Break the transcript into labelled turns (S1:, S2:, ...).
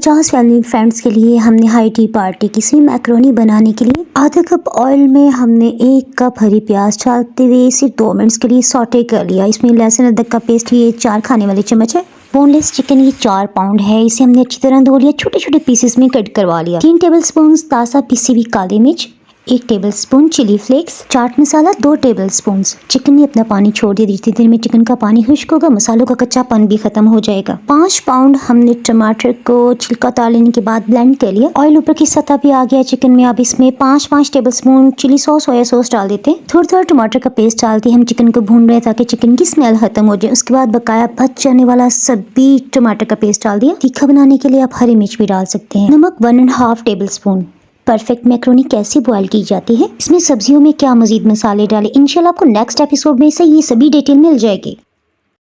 S1: 50 family friends के लिए हमने हाई टी पार्टी की स्वीट मैक्रोनी बनाने के लिए आधा कप ऑयल में हमने 1 कप हरी प्याज डालते हुए इसे 2 मिनट्स के लिए सौटे कर लिया। इसमें लहसुन अदरक का पेस्ट ये 4 खाने वाले चम्मच है। बोनलेस चिकन ये 4 पाउंड है। इसे हमने अच्छी तरह धो लिया, छोटे छोटे पीसेस में कट करवा लिया। 3 टेबलस्पून ताज़ा पिसी हुई काली मिर्च, 1 tablespoon chilli flakes, chaat masala 2 tablespoon. Chicken ने अपना पानी छोड़ दिया। जितनी देर में चिकन का पानी खुश्क होगा मसालों का कच्चापन भी खत्म हो जाएगा। 5 पाउंड हमने टमाटर को छिलका उतार लेने के बाद ब्लेंड कर लिया। ऑयल ऊपर की सतह पे आ गया चिकन में। अब इसमें 5 tablespoon chilli sauce, soya sauce डाल देते हैं। थोड़ा थोड़ा टमाटर का पेस्ट डालते हम चिकन को भून रहे हैं ताकि चिकन की स्मेल खत्म हो जाए। उसके बाद बकाया बच जाने वाला सभी टमाटर का पेस्ट डाल दिया। तीखा बनाने के लिए आप हरी मिर्च भी डाल सकते हैं। नमक 1.5 टेबलस्पून। परफेक्ट मैक्रोनी कैसे बॉयल की जाती है, इसमें सब्जियों में क्या मजीद मसाले डालें, इंशाल्लाह आपको नेक्स्ट एपिसोड में से ये सभी डिटेल मिल जाएगी।